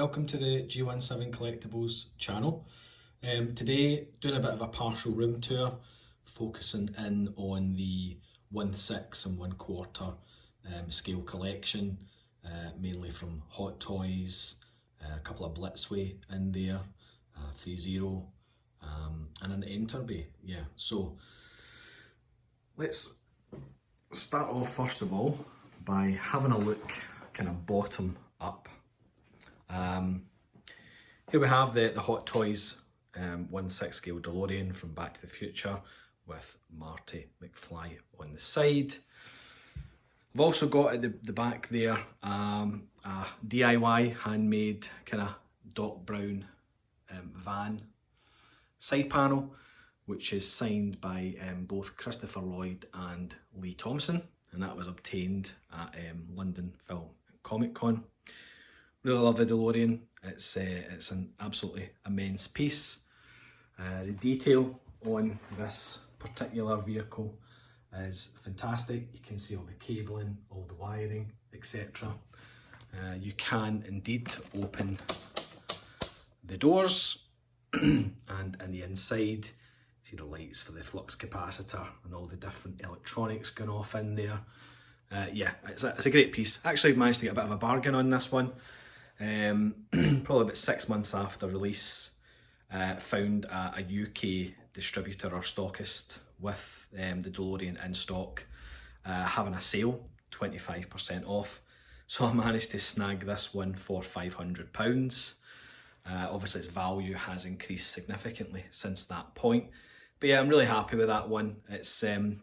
welcome to the G17 Collectibles channel. Today doing a bit of a partial room tour, focusing in on the 1/6 and 1/4 scale collection, mainly from Hot Toys, a couple of Blitzway in there, Threezero, and an Enterbay. Yeah, so let's start off first of all by having a look kind of bottom up. Here we have the Hot Toys 1/6 scale Delorean from Back to the Future with Marty McFly on the side. I've also got at the back there a DIY handmade kind of Doc Brown van side panel, which is signed by both Christopher Lloyd and Lee Thompson, and that was obtained at London Film and Comic Con. Really love the DeLorean. It's an absolutely immense piece. The detail on this particular vehicle is fantastic. You can see all the cabling, all the wiring, etc. You can indeed open the doors and in the inside see the lights for the flux capacitor and all the different electronics going off in there. Yeah, it's a great piece. Actually managed to get a bit of a bargain on this one. Probably about 6 months after release, found a UK distributor or stockist with the DeLorean in stock, having a sale, 25% off. So I managed to snag this one for £500. Obviously its value has increased significantly since that point. But yeah, I'm really happy with that one. It's, I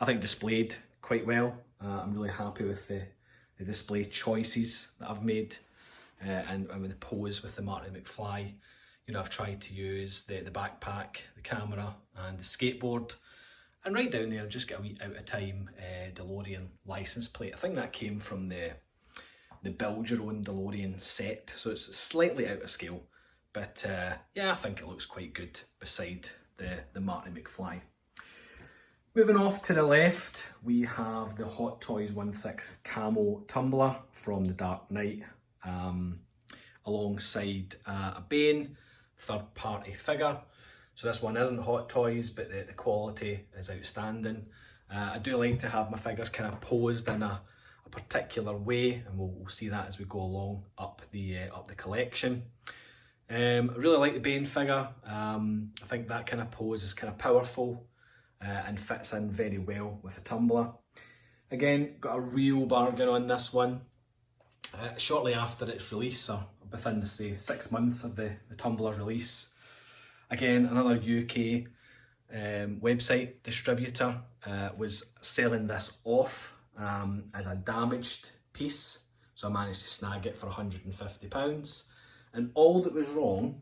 think, displayed quite well. I'm really happy with the display choices that I've made. And with the pose with the Marty McFly, you know, I've tried to use the backpack, the camera and the skateboard, and right down there just get a wee out of time DeLorean license plate. I think that came from the Build Your Own DeLorean set, so it's slightly out of scale, but yeah, I think it looks quite good beside the Marty McFly. Moving off to the left, we have the Hot Toys 1/6 Camo Tumbler from The Dark Knight, alongside a Bane third party figure. So this one isn't Hot Toys, but the quality is outstanding. I do like to have my figures kind of posed in a particular way, and we'll see that as we go along up the collection. I really like the Bane figure. I think that kind of pose is kind of powerful and fits in very well with the Tumbler. Again, got a real bargain on this one. Shortly after its release, or within say 6 months of the Tumbler release, again another UK website distributor was selling this off as a damaged piece, so I managed to snag it for £150. And all that was wrong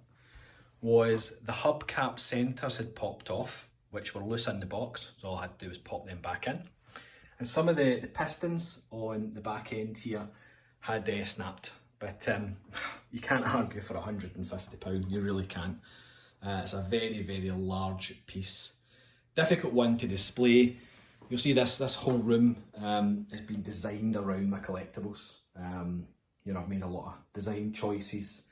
was the hubcap centres had popped off, which were loose in the box, so all I had to do was pop them back in. And some of the pistons on the back end here had snapped, but you can't argue for £150, you really can't. It's a very, very large piece. Difficult one to display. You'll see this whole room has been designed around my collectibles. You know, I've made a lot of design choices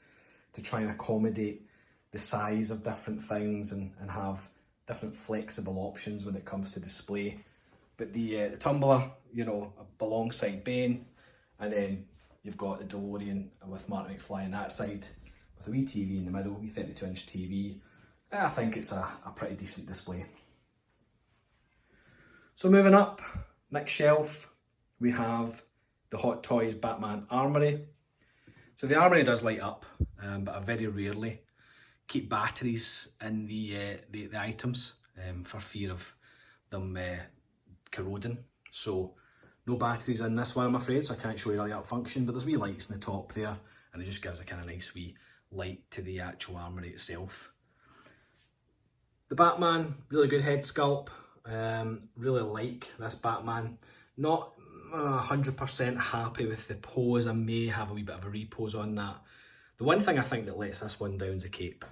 to try and accommodate the size of different things and have different flexible options when it comes to display. But the Tumbler, you know, alongside Bane, and then you've got the DeLorean with Marty McFly on that side, with a wee TV in the middle, wee 32-inch TV. I think it's a pretty decent display. So moving up, next shelf, we have the Hot Toys Batman Armory. So the Armory does light up, but I very rarely keep batteries in the items for fear of them corroding. So no batteries in this one, I'm afraid, so I can't show you the light up function, but there's wee lights in the top there, and it just gives a kind of nice wee light to the actual Armory itself. The Batman, really good head sculpt. Really like this Batman. Not 100% happy with the pose. I may have a wee bit of a repose on that. The one thing I think that lets this one down is the cape.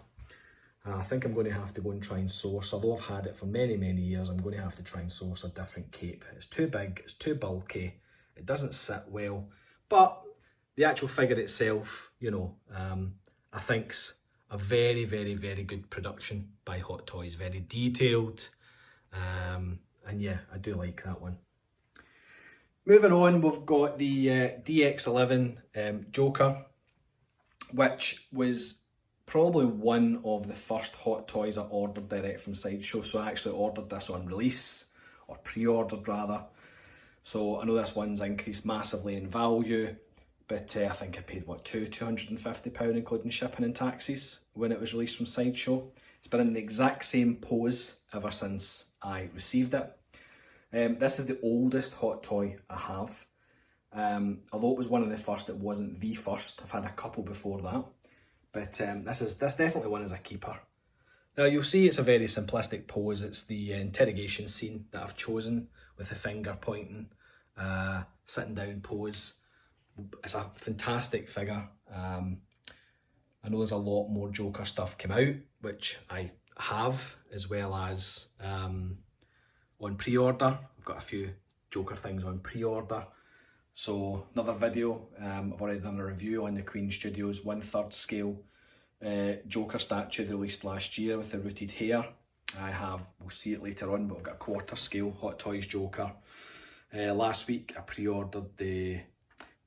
I think I'm going to have to go and try and source, although I've had it for many, many years, I'm going to have to try and source a different cape. It's too big, it's too bulky, it doesn't sit well, but the actual figure itself, you know, I think's a very, very, very good production by Hot Toys. Very detailed, and yeah, I do like that one. Moving on, we've got the DX11 Joker, which was probably one of the first Hot Toys I ordered direct from Sideshow. So I actually ordered this on release, or pre-ordered rather. So I know this one's increased massively in value, but I think I paid, what, £250 including shipping and taxes when it was released from Sideshow. It's been in the exact same pose ever since I received it. This is the oldest Hot Toy I have. Although it was one of the first, it wasn't the first. I've had a couple before that. But this definitely one is a keeper. Now you'll see it's a very simplistic pose. It's the interrogation scene that I've chosen with the finger pointing, sitting down pose. It's a fantastic figure. I know there's a lot more Joker stuff come out, which I have, as well as on pre-order. I've got a few Joker things on pre-order. So another video, I've already done a review on the Queen Studios 1/3 scale Joker statue they released last year with the rooted hair. We'll see it later on, but I've got a 1/4 scale Hot Toys Joker. Last week I pre-ordered the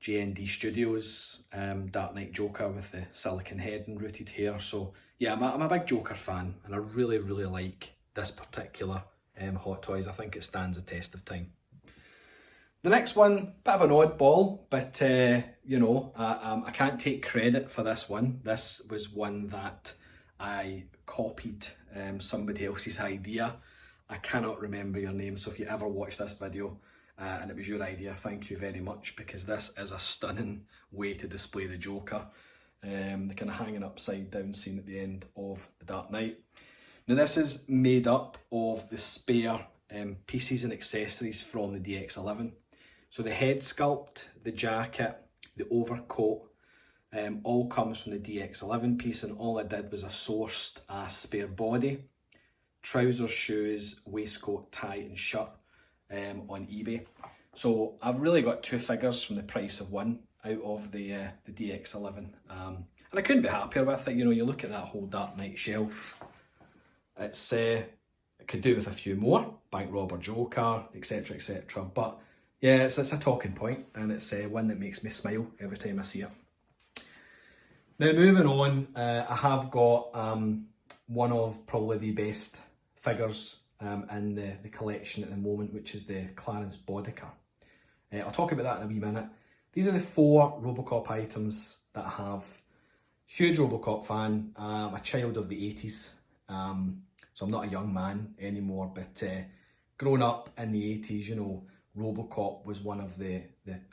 JND Studios Dark Knight Joker with the silicone head and rooted hair. So yeah, I'm a big Joker fan, and I really, really like this particular Hot Toys. I think it stands the test of time. The next one, bit of an oddball, but you know, I can't take credit for this one. This was one that I copied somebody else's idea. I cannot remember your name, so if you ever watch this video and it was your idea, thank you very much, because this is a stunning way to display the Joker. The kind of hanging upside down scene at the end of The Dark Knight. Now this is made up of the spare pieces and accessories from the DX11. So the head sculpt, the jacket, the overcoat, all comes from the DX11 piece, and all I did was I sourced a spare body, trousers, shoes, waistcoat, tie and shirt on eBay. So I've really got two figures from the price of one out of the DX11. And I couldn't be happier with it. You know, you look at that whole Dark Knight shelf, it's it could do with a few more, bank robber Joker, etc, etc. But yeah, it's a talking point, and it's one that makes me smile every time I see it. Now moving on, I have got one of probably the best figures in the collection at the moment, which is the Clarence Bodica. I'll talk about that in a wee minute. These are the 4 Robocop items that I have. Huge Robocop fan, a child of the 80s, so I'm not a young man anymore, but growing up in the 80s, you know, Robocop was one of the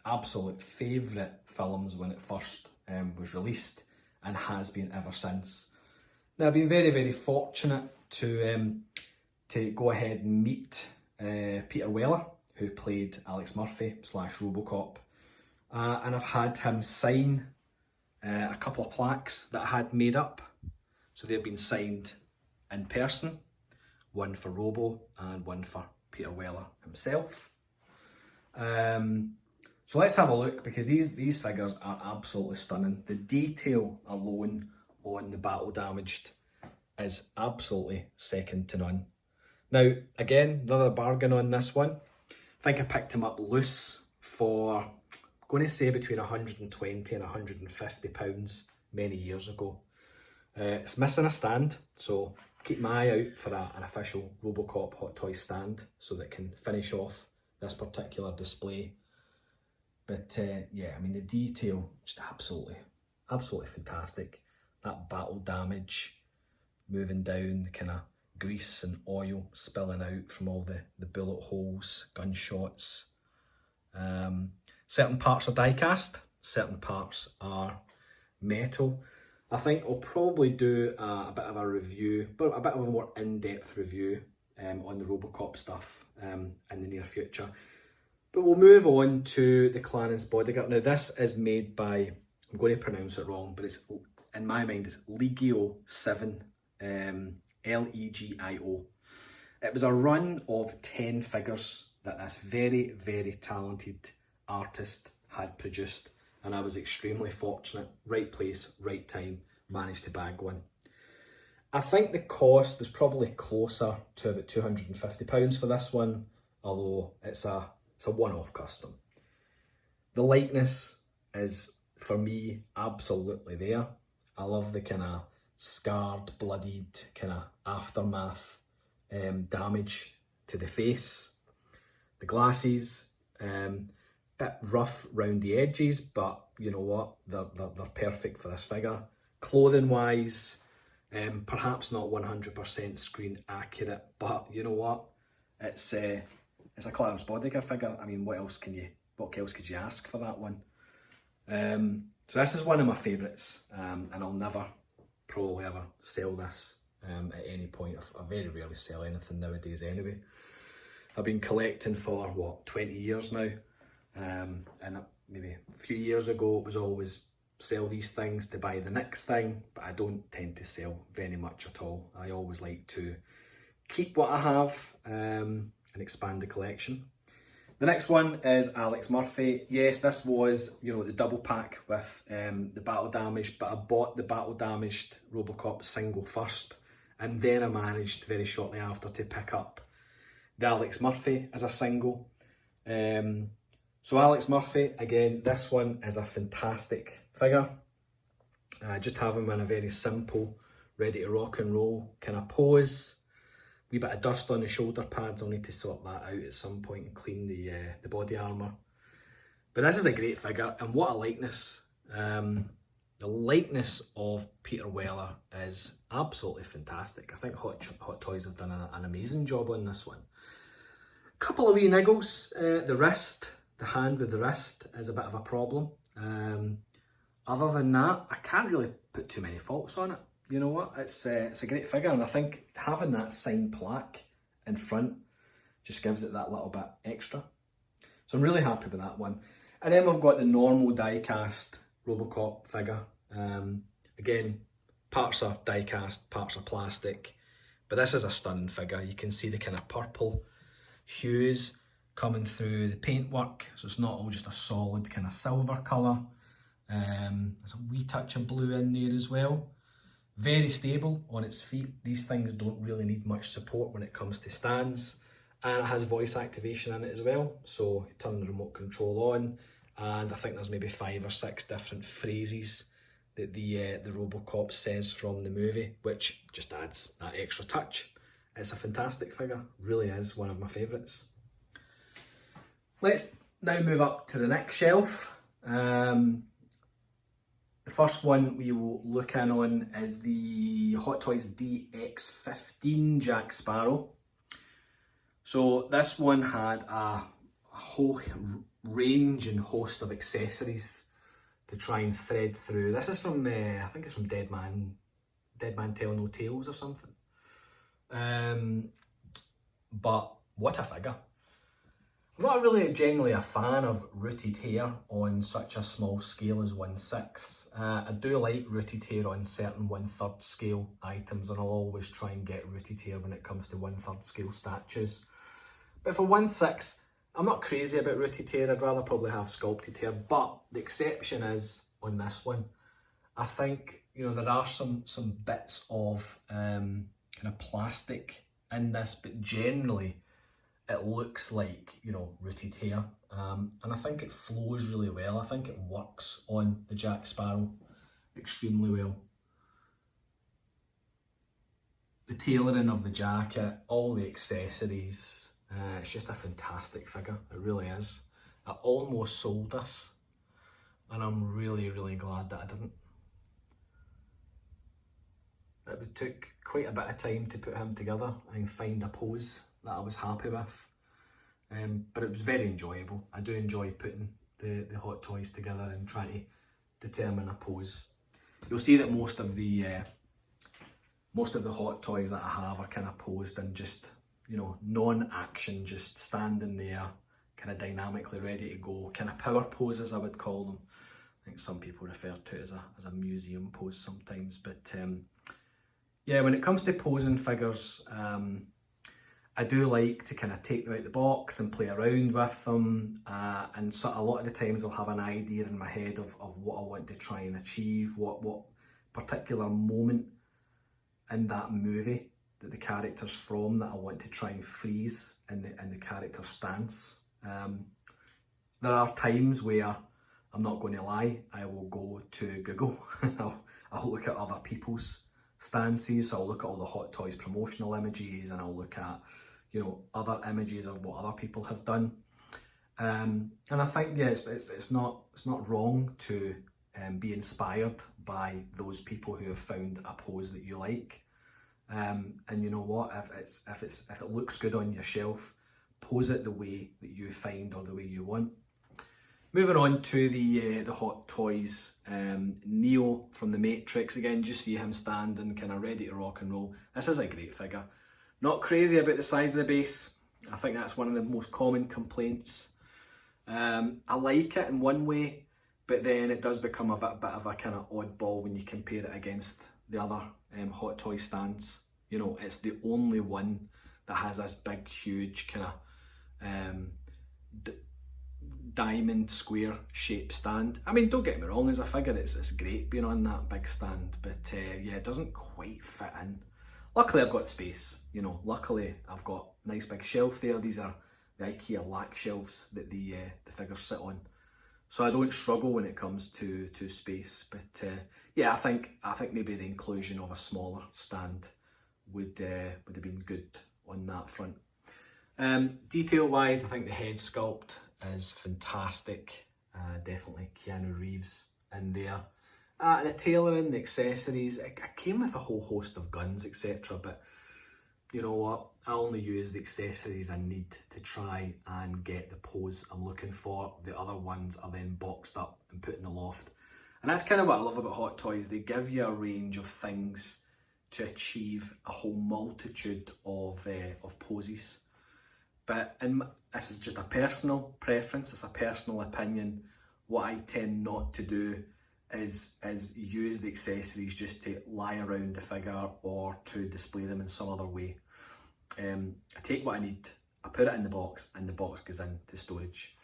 absolute favourite films when it first was released, and has been ever since. Now I've been very, very fortunate to go ahead and meet Peter Weller, who played Alex Murphy / Robocop, and I've had him sign a couple of plaques that I had made up. So they've been signed in person, one for Robo and one for Peter Weller himself. So let's have a look, because these figures are absolutely stunning. The detail alone on the battle damaged is absolutely second to none. Now again, another bargain on this one. I think I picked him up loose for, I'm going to say, between 120 and 150 pounds many years ago. It's missing a stand, so keep my eye out for an official Robocop Hot Toys stand so that it can finish off this particular display. But yeah, I mean, the detail, just absolutely fantastic. That battle damage moving down, the kind of grease and oil spilling out from all the bullet holes, gunshots. Certain parts are die cast, certain parts are metal. I think I'll probably do a bit of a review, but a bit of a more in-depth review on the Robocop stuff in the near future. But we'll move on to the Clarence Bodica. Now this is made by, I'm going to pronounce it wrong, but it's, in my mind, it's Legio 7, Legio. It was a run of 10 figures that this very, very talented artist had produced, and I was extremely fortunate. Right place, right time, managed to bag one. I think the cost was probably closer to about £250 for this one, although it's a one-off custom. The likeness is, for me, absolutely there. I love the kind of scarred, bloodied, kind of aftermath damage to the face. The glasses, bit rough round the edges, but you know what? They're perfect for this figure. Clothing-wise, perhaps not 100% screen accurate, but you know what? It's a Clarence Bodiger figure. I mean, what else could you ask for that one? So this is one of my favourites, and I'll never, probably ever, sell this at any point. I very rarely sell anything nowadays anyway. I've been collecting for, what, 20 years now, and maybe a few years ago it was always sell these things to buy the next thing, but I don't tend to sell very much at all. I always like to keep what I have and expand the collection. The next one is Alex Murphy. Yes, this was, you know, the double pack with the battle damaged, but I bought the battle damaged Robocop single first, and then I managed very shortly after to pick up the Alex Murphy as a single. So Alex Murphy, again, this one is a fantastic figure. Just have him in a very simple, ready to rock and roll kind of pose. Wee bit of dust on the shoulder pads. I'll need to sort that out at some point and clean the body armour. But this is a great figure, and what a likeness. The likeness of Peter Weller is absolutely fantastic. I think Hot Toys have done an amazing job on this one. Couple of wee niggles. The wrist, the hand with the wrist is a bit of a problem. Other than that, I can't really put too many faults on it. You know what, it's a great figure, and I think having that signed plaque in front just gives it that little bit extra. So I'm really happy with that one. And then we've got the normal die-cast Robocop figure. Again, parts are die-cast, parts are plastic, but this is a stunning figure. You can see the kind of purple hues coming through the paintwork, so it's not all just a solid kind of silver colour. There's a wee touch of blue in there as well. Very stable on its feet. These things don't really need much support when it comes to stands, and it has voice activation in it as well. So you turn the remote control on, and I think there's maybe 5 or 6 different phrases that the Robocop says from the movie, which just adds that extra touch. It's a fantastic figure, really is one of my favourites. Let's now move up to the next shelf. The first one we will look in on is the Hot Toys DX15 Jack Sparrow. So this one had a whole range and host of accessories to try and thread through. This is from, I think it's from Dead Man Tell No Tales or something. But what a figure. I'm not really generally a fan of rooted hair on such a small scale as 1/6. I do like rooted hair on certain 1/3 scale items, and I'll always try and get rooted hair when it comes to 1/3 scale statues. But for 1/6, I'm not crazy about rooted hair. I'd rather probably have sculpted hair, but the exception is on this one. I think, you know, there are some bits of kind of plastic in this, but generally it looks like, you know, rooted hair, and I think it flows really well. I think it works on the Jack Sparrow extremely well. The tailoring of the jacket, all the accessories, it's just a fantastic figure, it really is. I almost sold this, and I'm really, really glad that I didn't. It took quite a bit of time to put him together and find a pose that I was happy with, but it was very enjoyable. I do enjoy putting the Hot Toys together and trying to determine a pose. You'll see that most of the Hot Toys that I have are kind of posed in just, you know, non-action, just standing there, kind of dynamically ready to go, kind of power poses I would call them. I think some people refer to it as a museum pose sometimes, but yeah, when it comes to posing figures, I do like to kind of take them out the box and play around with them, and so a lot of the times I'll have an idea in my head of what I want to try and achieve, what particular moment in that movie that the character's from that I want to try and freeze in the character's stance. There are times where, I'm not going to lie, I will go to Google and I'll look at other people's stances. So I'll look at all the Hot Toys promotional images, and I'll look at, you know, other images of what other people have done. And I think, yeah, it's not wrong to be inspired by those people who have found a pose that you like. And you know what, if it looks good on your shelf, pose it the way that you find or the way you want. Moving on to the Hot Toys Neo from the Matrix. Again, just see him standing kind of ready to rock and roll. This is a great figure. Not crazy about the size of the base. I think that's one of the most common complaints. I like it in one way, but then it does become a bit of a kind of oddball when you compare it against the other Hot Toy stands. You know, it's the only one that has this big, huge kind of diamond square shape stand. I mean, don't get me wrong, as a figure it's great being on that big stand, but yeah, it doesn't quite fit in. Luckily I've got space, you know, luckily I've got a nice big shelf there. These are the IKEA lac shelves that the figures sit on, so I don't struggle when it comes to space. But yeah, I think maybe the inclusion of a smaller stand would have been good on that front. Detail wise, I think the head sculpt is fantastic. Definitely Keanu Reeves in there. The tailoring, the accessories, it came with a whole host of guns, etc. But you know what? I only use the accessories I need to try and get the pose I'm looking for. The other ones are then boxed up and put in the loft. And that's kind of what I love about Hot Toys. They give you a range of things to achieve a whole multitude of poses. But this is just a personal preference, it's a personal opinion. What I tend not to do is use the accessories just to lie around the figure or to display them in some other way. I take what I need, I put it in the box, and the box goes into storage.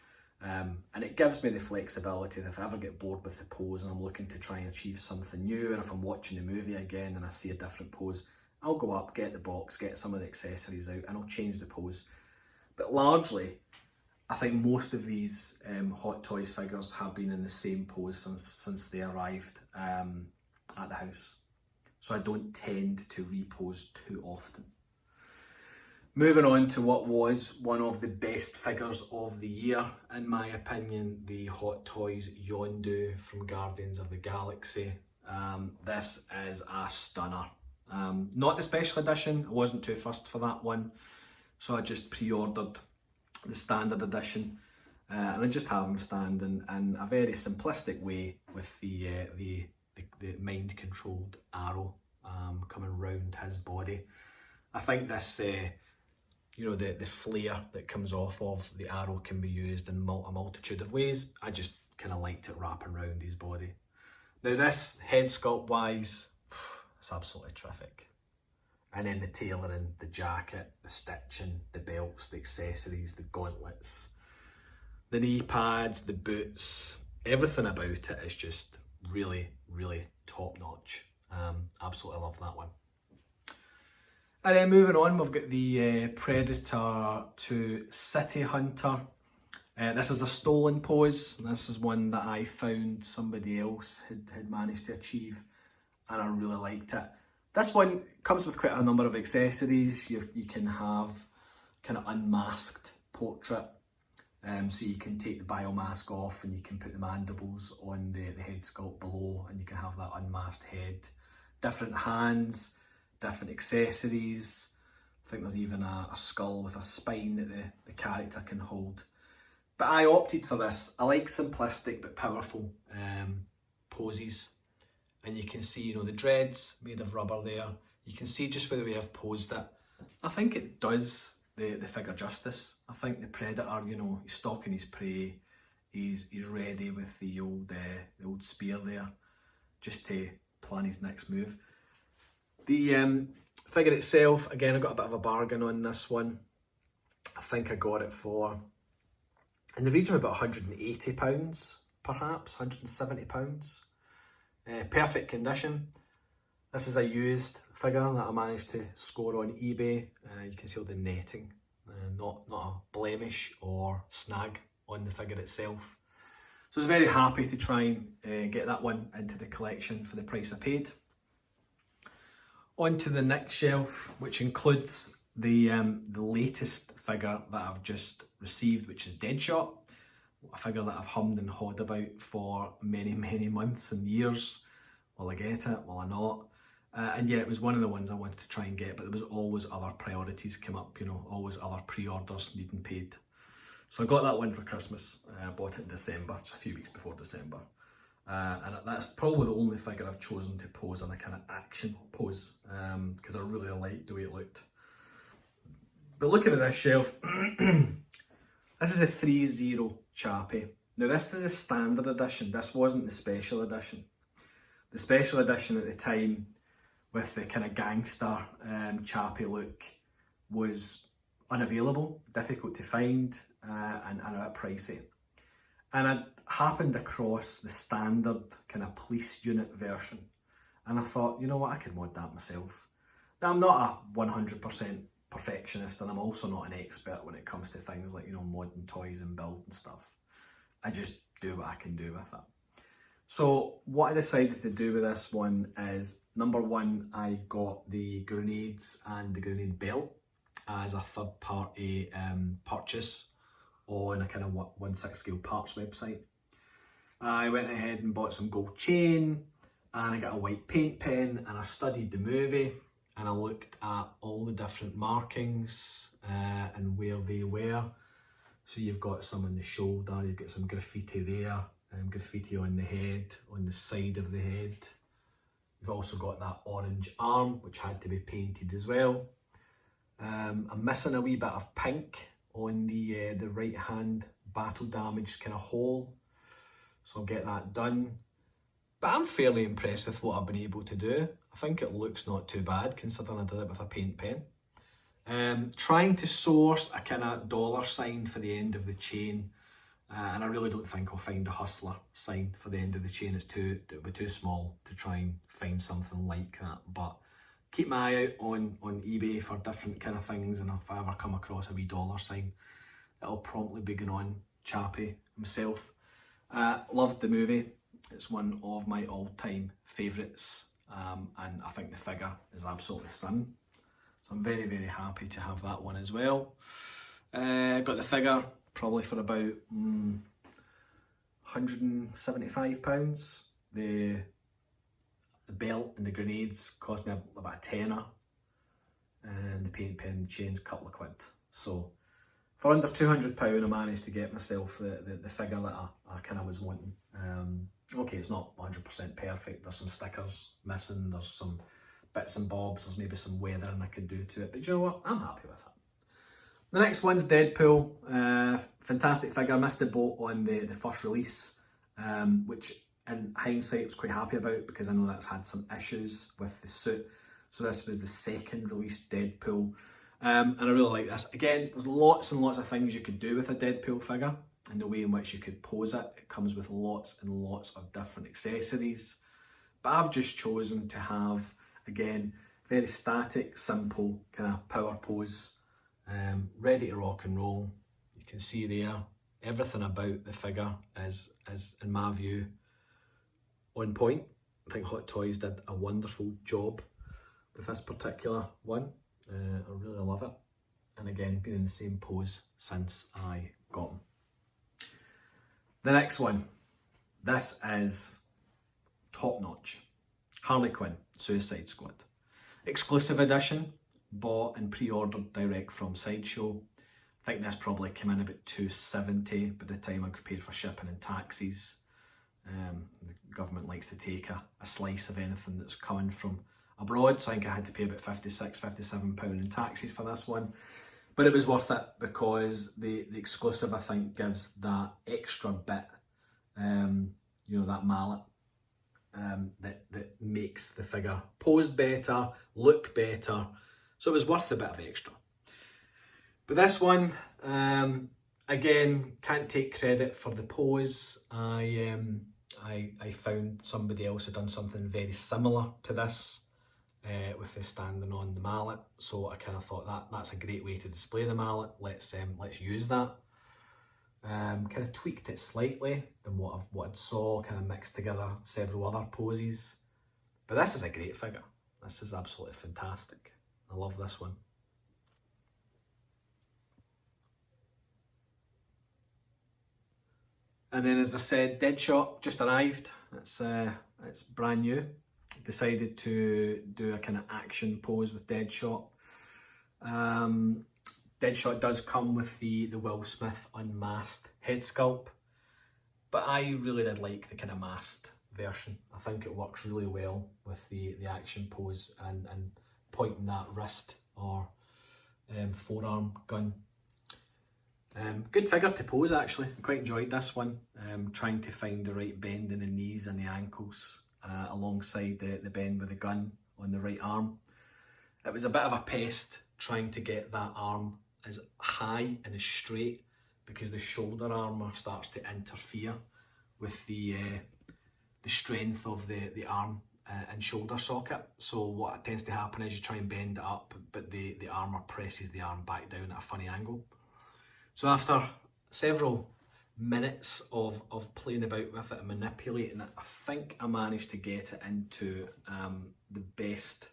And it gives me the flexibility that if I ever get bored with the pose and I'm looking to try and achieve something new, or if I'm watching the movie again and I see a different pose, I'll go up, get the box, get some of the accessories out, and I'll change the pose. But largely, I think most of these Hot Toys figures have been in the same pose since they arrived at the house. So I don't tend to repose too often. Moving on to what was one of the best figures of the year, in my opinion, the Hot Toys Yondu from Guardians of the Galaxy. This is a stunner. Not the special edition, I wasn't too fussed for that one. So I just pre-ordered the standard edition, and I just have him standing in a very simplistic way with the mind-controlled arrow coming round his body. I think this, you know, the flare that comes off of the arrow can be used in a multitude of ways. I just kind of liked it wrapping around his body. Now this, head sculpt wise, it's absolutely terrific. And then the tailoring, the jacket, the stitching, the belts, the accessories, the gauntlets, the knee pads, the boots, everything about it is just really, really top notch. Absolutely love that one. And then moving on, we've got the Predator to City Hunter. This is a stolen pose. This is one that I found somebody else had managed to achieve, and I really liked it. This one comes with quite a number of accessories. You can have kind of unmasked portrait, so you can take the biomask off and you can put the mandibles on the head sculpt below, and you can have that unmasked head. Different hands, different accessories. I think there's even a skull with a spine that the character can hold. But I opted for this. I like simplistic but powerful poses. And you can see, you know, the dreads made of rubber there. You can see just by the way I've posed it. I think it does the figure justice. I think the Predator, you know, he's stalking his prey. He's ready with the old spear there, just to plan his next move. The Figure itself, again, I got a bit of a bargain on this one. I think I got it for in the region of about £180, perhaps, £170. Perfect condition. This is a used figure that I managed to score on eBay. You can see all the netting, not a blemish or snag on the figure itself. So I was very happy to try and get that one into the collection for the price I paid. On to the next shelf, which includes the latest figure that I've just received, which is Deadshot. A figure that I've hummed and hawed about for many, many months and years. Will I get it? Will I not? And yeah, it was one of the ones I wanted to try and get, but there was always other priorities come up, you know, always other pre-orders needing paid. So I got that one for Christmas. I bought it in December, it's a few weeks before December. And that's probably the only figure I've chosen to pose in a kind of action pose, because I really liked the way it looked. But looking at this shelf, this is a Threezero Chappie. Now this is a standard edition, this wasn't the special edition. The special edition at the time, with the kind of gangster Chappie look, was unavailable, difficult to find, and a bit pricey. And I happened across the standard kind of police unit version, and I thought, you know what, I could mod that myself. Now I'm not a 100% perfectionist, and I'm also not an expert when it comes to things like, you know, modding toys and building stuff. I just do what I can do with it. So what I decided to do with this one is, number one, I got the grenades and the grenade belt as a third party purchase on a kind of 1/6 scale parts website. I went ahead and bought some gold chain, and I got a white paint pen, and I studied the movie, and I looked at all the different markings and where they were. So you've got some on the shoulder, you've got some graffiti there, graffiti on the head, on the side of the head. You've also got that orange arm, which had to be painted as well. I'm missing a wee bit of pink on the right hand battle damaged kind of hole, so I'll get that done. But I'm fairly impressed with what I've been able to do. I think it looks not too bad considering I did it with a paint pen. Trying to source a kind of dollar sign for the end of the chain, and I really don't think I'll find the hustler sign for the end of the chain. It'll be too small to try and find something like that. But keep my eye out on eBay for different kind of things, and if I ever come across a wee dollar sign, it'll promptly be going on Chappie himself. Loved the movie. It's one of my all-time favourites, and I think the figure is absolutely stunning. So I'm very, very happy to have that one as well. Got the figure probably for about £175. The belt and the grenades cost me about a tenner, and the paint pen and chains a couple of quid. So for under £200 I managed to get myself the figure that I kind of was wanting. Okay, it's not 100% perfect, there's some stickers missing, there's some bits and bobs, there's maybe some weathering I could do to it, but you know what, I'm happy with it. The next one's Deadpool. Fantastic figure. I missed the boat on the first release, which in hindsight I was quite happy about, because I know that's had some issues with the suit. So this was the second released Deadpool, and I really like this. Again, there's lots and lots of things you could do with a Deadpool figure, and the way in which you could pose it. It comes with lots and lots of different accessories, but I've just chosen to have, again, very static, simple kind of power pose. Ready to rock and roll. You can see there, everything about the figure is in my view on point. I think Hot Toys did a wonderful job with this particular one. I really love it, and again, been in the same pose since I got them. The next one, this is top notch. Harley Quinn, Suicide Squad. Exclusive edition, bought and pre-ordered direct from Sideshow. I think this probably came in about $270 by the time I paid for shipping and taxes. The government likes to take a slice of anything that's coming from abroad, so I think I had to pay about £56, £57 in taxes for this one. But it was worth it, because the exclusive, I think, gives that extra bit, you know, that mallet, that makes the figure pose better, look better. So it was worth a bit of extra. But this one, again, can't take credit for the pose. I found somebody else had done something very similar to this with the standing on the mallet. So I kind of thought that's a great way to display the mallet. Let's use that. Kind of tweaked it slightly than what I'd saw, kind of mixed together several other poses. But this is a great figure. This is absolutely fantastic. I love this one. And then, as I said, Deadshot just arrived. It's brand new. Decided to do a kind of action pose with Deadshot. Deadshot does come with the Will Smith unmasked head sculpt, but I really did like the kind of masked version. I think it works really well with the action pose and pointing that wrist or forearm gun. Good figure to pose actually. I quite enjoyed this one. Trying to find the right bend in the knees and the ankles alongside the bend with the gun on the right arm. It was a bit of a pest trying to get that arm as high and as straight because the shoulder armour starts to interfere with the strength of the arm and shoulder socket. So what tends to happen is you try and bend it up, but the armour presses the arm back down at a funny angle. So after several minutes of playing about with it and manipulating it, I think I managed to get it into the best.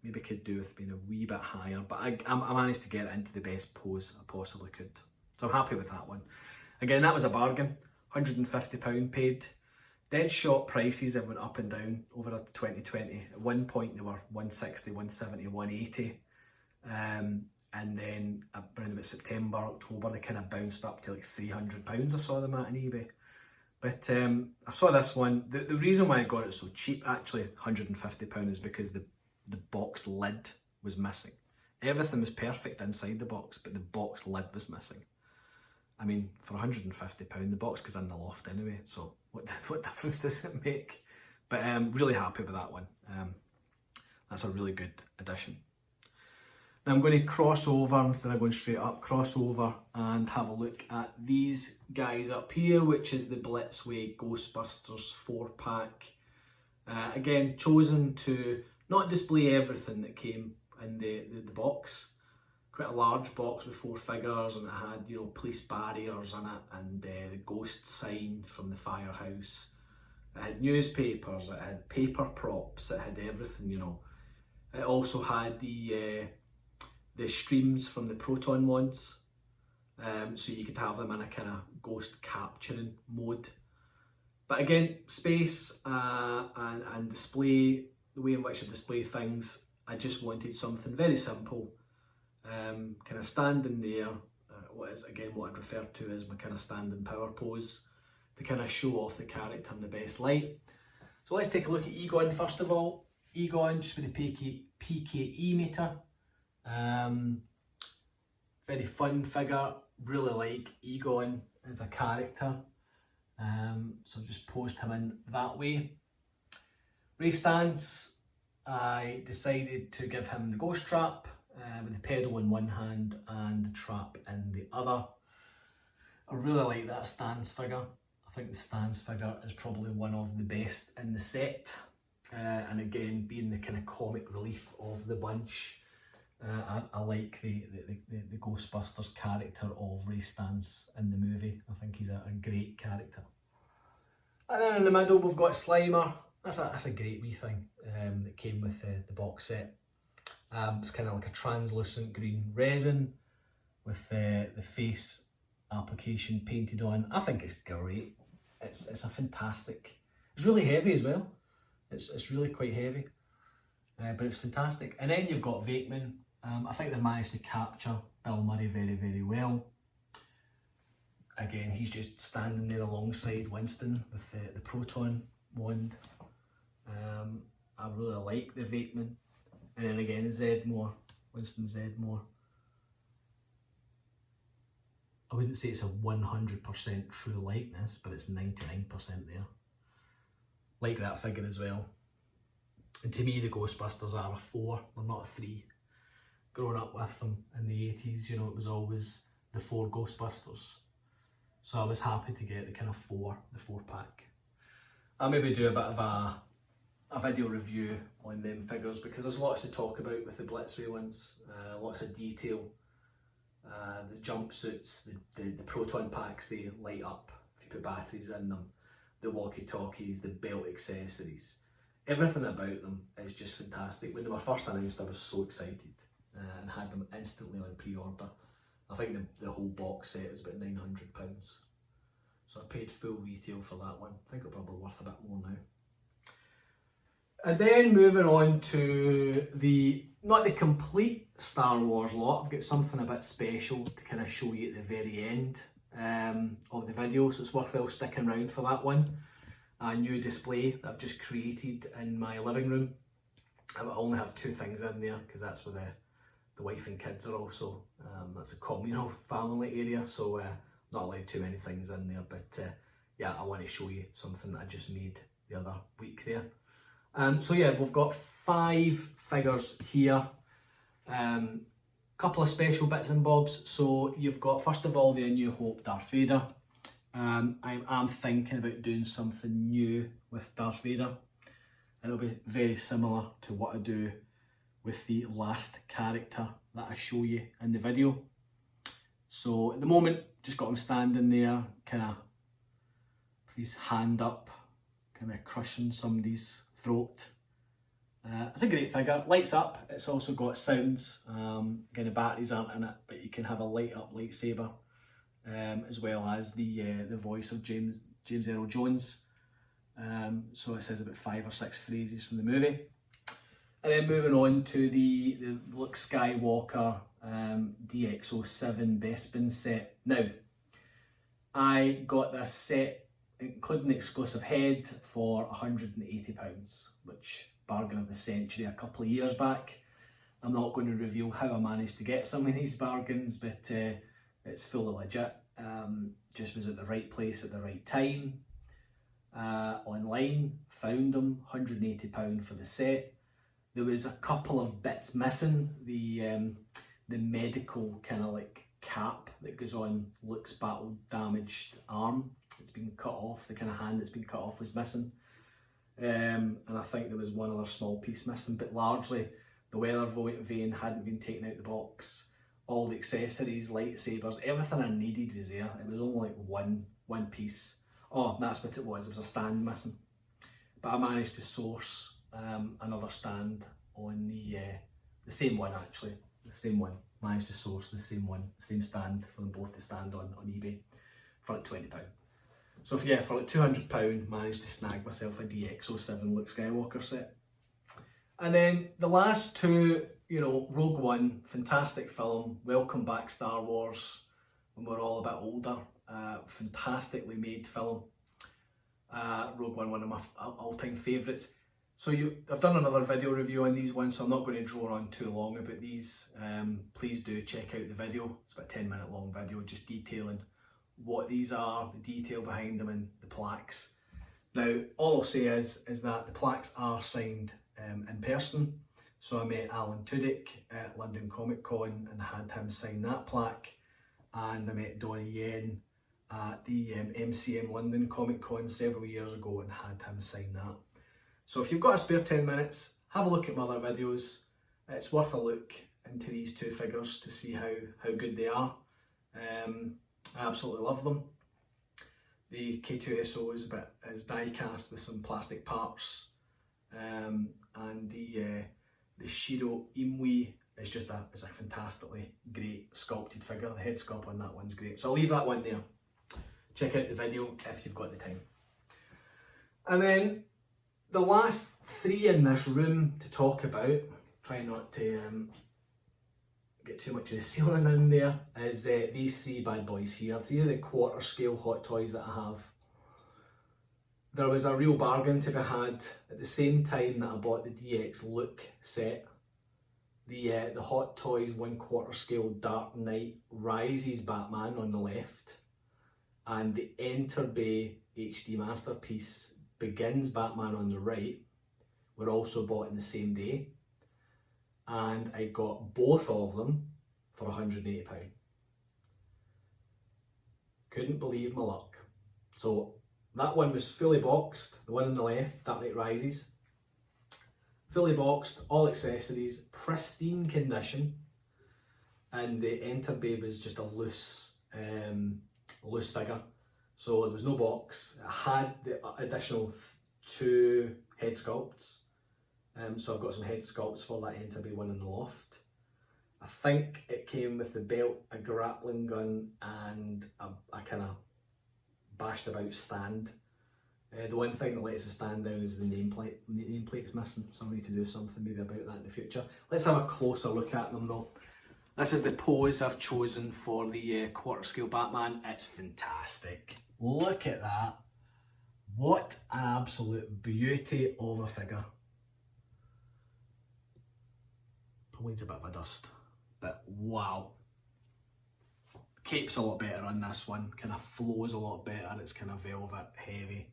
Maybe could do with being a wee bit higher, but I managed to get it into the best pose I possibly could. So I'm happy with that one. Again, that was a bargain, £150 paid. Deadshot prices have went up and down over 2020. At one point they were 160, 170, 180. And then around about September, October, they kind of bounced up to like £300 I saw them at on eBay. But I saw this one. The reason why I got it so cheap, actually £150, is because the box lid was missing. Everything was perfect inside the box, but the box lid was missing. I mean, for £150, the box goes in the loft anyway, so what difference does it make? But really happy with that one. That's a really good addition. Now I'm going to cross over, instead of going straight up, cross over and have a look at these guys up here, which is the Blitzway Ghostbusters 4-pack. Again, chosen to not display everything that came in the box. Quite a large box with 4 figures, and it had, you know, police barriers in it, and the ghost sign from the firehouse. It had newspapers, it had paper props, it had everything, you know. It also had the streams from the proton ones, so you could have them in a kind of ghost capturing mode. But again, space and display, the way in which I display things, I just wanted something very simple, kind of standing there, what I'd refer to as my kind of standing power pose, to kind of show off the character in the best light. So let's take a look at Egon first of all. Egon, just with the PKE meter. Very fun figure, really like Egon as a character. So just posed him in that way. Race stance, I decided to give him the ghost trap with the pedal in one hand and the trap in the other. I really like that stance figure. I think the stance figure is probably one of the best in the set. And again, being the kind of comic relief of the bunch, I like the Ghostbusters character of Ray Stantz in the movie. I think he's a great character. And then in the middle we've got Slimer. That's a great wee thing that came with the box set. It's kind of like a translucent green resin with the face application painted on. I think it's great. It's a fantastic. It's really heavy as well. It's really quite heavy, but it's fantastic. And then you've got Vakeman. I think they've managed to capture Bill Murray very, very well. Again, he's just standing there alongside Winston with the proton wand. I really like the Vakeman. And then again, Zedmore, Winston Zedmore. I wouldn't say it's a 100% true likeness, but it's 99% there. like that figure as well. And to me, the Ghostbusters are a 4, they're not a 3. Growing up with them in the 80s, you know, it was always the 4 Ghostbusters. So I was happy to get the kind of 4, the 4-pack. I'll maybe do a bit of a video review on them figures, because there's lots to talk about with the Blitzway ones, lots of detail. The jumpsuits, the proton packs, they light up if you put batteries in them, the walkie-talkies, the belt accessories, everything about them is just fantastic. When they were first announced, I was so excited and had them instantly on pre-order. I think the whole box set is about £900. So I paid full retail for that one. I think it's probably worth a bit more now. And then moving on to not the complete Star Wars lot, I've got something a bit special to kind of show you at the very end of the video, so it's worthwhile sticking around for that one. A new display that I've just created in my living room. I will only have 2 things in there because that's where the wife and kids are also. That's a communal family area, so not allowed too many things in there, but yeah, I want to show you something that I just made the other week there. So yeah, we've got 5 figures here, couple of special bits and bobs. So you've got, first of all, the A New Hope Darth Vader. I'm thinking about doing something new with Darth Vader. It'll be very similar to what I do with the last character that I show you in the video. So at the moment, just got him standing there, kind of with his hand up, kind of crushing somebody's throat. It's a great figure, lights up. It's also got sounds, kind of batteries aren't in it, but you can have a light up lightsaber, as well as the voice of James Earl Jones. So it says about 5 or 6 phrases from the movie. And then moving on to the Luke Skywalker DX07 Bespin set. Now, I got this set, including the exclusive head, for £180, which bargain of the century a couple of years back. I'm not going to reveal how I managed to get some of these bargains, but it's fully legit. Just was at the right place at the right time. Online, found them, £180 for the set. There was a couple of bits missing. The medical kind of like cap that goes on Luke's battle damaged arm. It's been cut off, the kind of hand that's been cut off was missing. And I think there was one other small piece missing, but largely the weather vane hadn't been taken out the box. All the accessories, lightsabers, everything I needed was there. It was only like one piece. Oh, that's what it was. There was a stand missing. But I managed to source another stand on the same one actually. The same one. Managed to source the same one, the same stand for them both to stand on eBay for like £20. So yeah, for like £200, managed to snag myself a DX07 Luke Skywalker set. And then the last 2, you know, Rogue One, fantastic film, welcome back Star Wars when we're all a bit older. Fantastically made film. Rogue One, one of my all-time favourites. So I've done another video review on these ones, so I'm not going to draw on too long about these. Please do check out the video. It's about a 10-minute long video just detailing what these are, the detail behind them and the plaques. Now, all I'll say is that the plaques are signed in person. So I met Alan Tudyk at London Comic Con and had him sign that plaque. And I met Donnie Yen at the MCM London Comic Con several years ago and had him sign that. So if you've got a spare 10 minutes, have a look at my other videos. It's worth a look into these 2 figures to see how good they are. I absolutely love them. The K2SO is die cast with some plastic parts, and the Shiro Imwe is just a fantastically great sculpted figure. The head sculpt on that one's great. So I'll leave that one there. Check out the video if you've got the time. And then the last 3 in this room to talk about, try not to get too much of the ceiling in there, is these 3 bad boys here. These are the quarter scale Hot Toys that I have. There was a real bargain to be had at the same time that I bought the DX Luke set. The Hot Toys 1/4 scale Dark Knight Rises Batman on the left, and the Enterbay HD Masterpiece Begins Batman on the right were also bought in the same day, and I got both of them for £180. Couldn't believe my luck. So that one was fully boxed, the one on the left, Dark Knight Rises. Fully boxed, all accessories, pristine condition, and the Enterbay was just a loose figure. So there was no box. It had the additional 2 head sculpts. So I've got some head sculpts for that Enterbay one in the loft. I think it came with the belt, a grappling gun, and a kind of bashed about stand. The one thing that lets it stand down is the nameplate. The nameplate's missing, so I need to do something maybe about that in the future. Let's have a closer look at them though. This is the pose I've chosen for the quarter scale Batman. It's fantastic. Look at that. What an absolute beauty of a figure. Probably needs a bit of a dust, but wow. Cape's a lot better on this one, kind of flows a lot better, it's kind of velvet, heavy.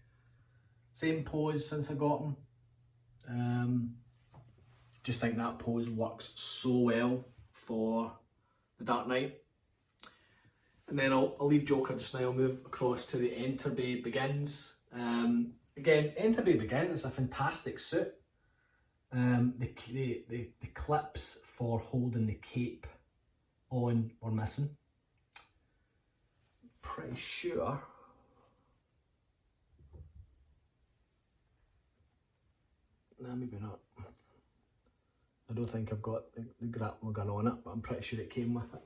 Same pose since I got him. Just think that pose works so well for the Dark Knight. And then I'll leave Joker just now, I'll move across to the Enterbay Begins. Again, Enterbay Begins, it's a fantastic suit. The clips for holding the cape on were missing. Pretty sure no, maybe not. I don't think I've got the grappling gun on it, but I'm pretty sure it came with it.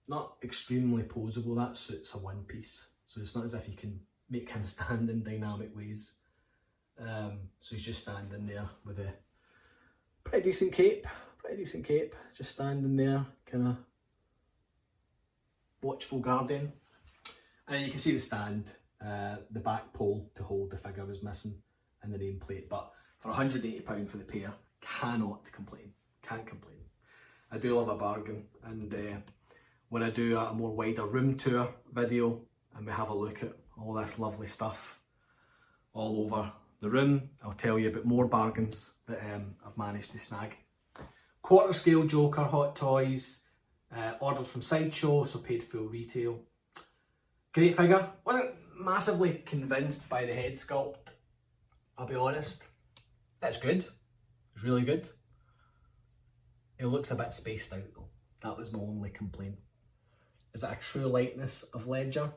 Not extremely posable, that suit's a one piece, so it's not as if you can make him stand in dynamic ways. So he's just standing there with a pretty decent cape, just standing there, kind of watchful guardian. And you can see the stand, the back pole to hold the figure was missing, and the nameplate. But for £180 for the pair, cannot complain, can't complain. I do love a bargain, and when I do a more wider room tour video and we have a look at all this lovely stuff all over the room, I'll tell you about more bargains that I've managed to snag. Quarter scale Joker Hot Toys, ordered from Sideshow, so paid full retail. Great figure. Wasn't massively convinced by the head sculpt, I'll be honest. It's good, it's really good. It looks a bit spaced out though, that was my only complaint. Is it a true likeness of Ledger?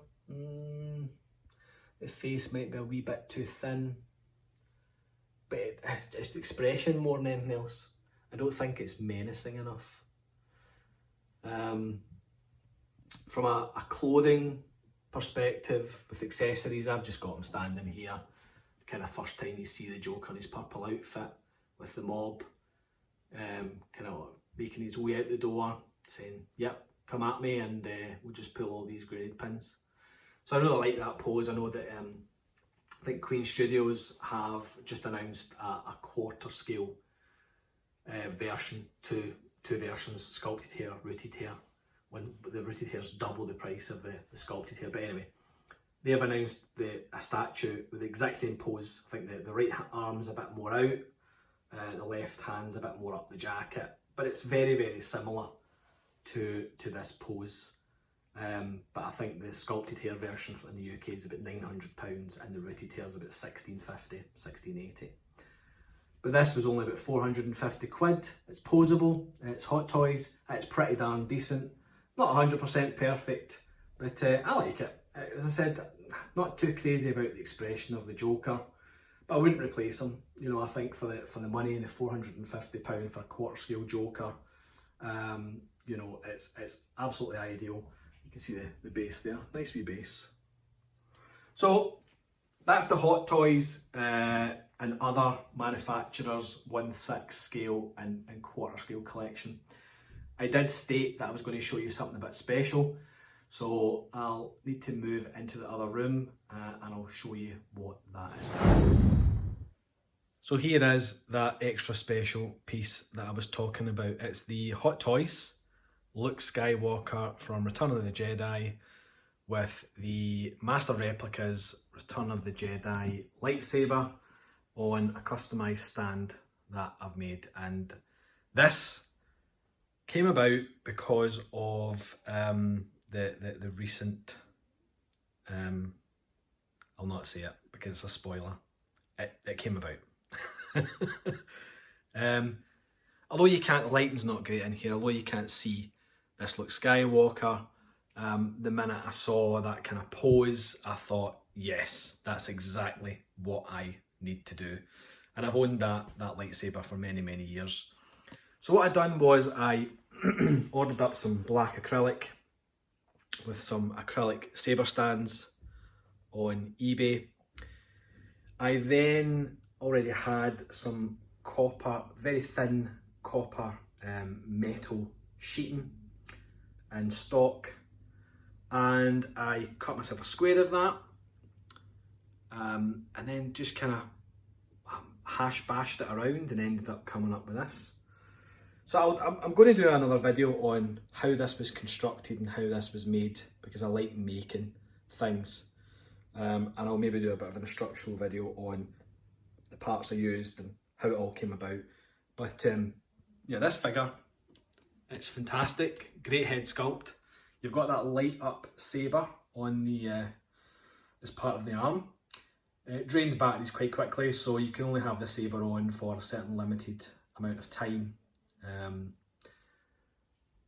His face might be a wee bit too thin, but it's the expression more than anything else. I don't think it's menacing enough. From a clothing perspective, with accessories, I've just got him standing here. Kind of first time you see the Joker in his purple outfit with the mob, kind of making his way out the door, saying, "Yep, come at me," and we'll just pull all these grenade pins. So I really like that pose. I know that I think Queen Studios have just announced a quarter scale version, two versions, sculpted hair, rooted hair. When the rooted hair's double the price of the sculpted hair. But anyway, they have announced a statue with the exact same pose. I think the right arm's a bit more out, the left hand's a bit more up the jacket, but it's very, very similar to this pose. But I think the sculpted hair version in the UK is about £900 and the rooted hair is about £1,650, £1,680. But this was only about 450 quid. It's posable, it's Hot Toys, it's pretty darn decent. Not 100% perfect, but I like it. As I said, not too crazy about the expression of the Joker, but I wouldn't replace him. You know, I think for the money, the £450 for a quarter scale Joker, you know, it's absolutely ideal. You can see the base there, nice wee base. So that's the Hot Toys and other manufacturers 1/6 scale and quarter scale collection. I did state that I was going to show you something a bit special, so I'll need to move into the other room and I'll show you what that is. So here is that extra special piece that I was talking about. It's the Hot Toys Luke Skywalker from Return of the Jedi with the Master Replicas Return of the Jedi lightsaber on a customised stand that I've made. And this came about because of the recent, I'll not say it because it's a spoiler, it came about. Although you can't, the lighting's not great in here, although you can't see this Luke Skywalker, the minute I saw that kind of pose, I thought, yes, that's exactly what I need to do. And I've owned that lightsaber for many, many years. So what I done was I ordered up some black acrylic with some acrylic saber stands on eBay. I then already had some copper, very thin copper metal sheeting in stock, and I cut myself a square of that, and then just kind of hash bashed it around and ended up coming up with this. So I'm going to do another video on how this was constructed and how this was made, because I like making things, and I'll maybe do a bit of an instructional video on the parts I used and how it all came about. But yeah, this figure, it's fantastic, great head sculpt. You've got that light up saber on the as part of the arm. It drains batteries quite quickly, so you can only have the saber on for a certain limited amount of time.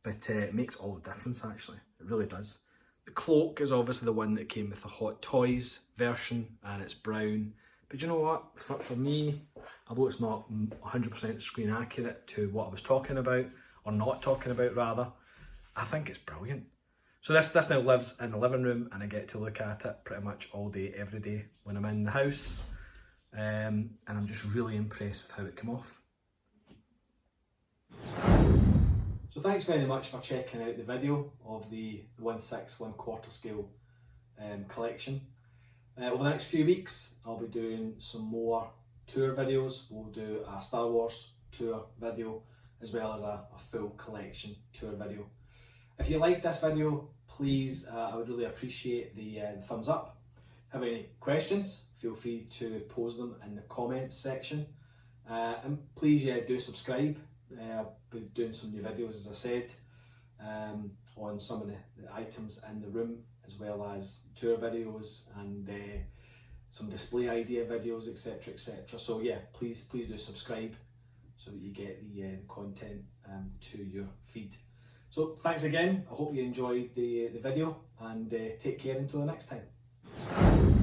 But it makes all the difference, actually. It really does. The cloak is obviously the one that came with the Hot Toys version, and it's brown. But you know what? For me, although it's not 100% screen accurate to what I was talking about, or not talking about rather, I think it's brilliant. So this now lives in the living room, and I get to look at it pretty much all day, every day when I'm in the house. And I'm just really impressed with how it came off. So thanks very much for checking out the video of the 1/6, 1/4 scale collection. Over the next few weeks, I'll be doing some more tour videos. We'll do a Star Wars tour video, as well as a full collection tour video. If you liked this video, please, I would really appreciate the thumbs up. If you have any questions, feel free to pose them in the comments section. And please, do subscribe. I'll be doing some new videos, as I said, on some of the items in the room, as well as tour videos and some display idea videos, etc, etc. So yeah, please do subscribe so that you get the content to your feed. So thanks again, I hope you enjoyed the video, and take care until the next time.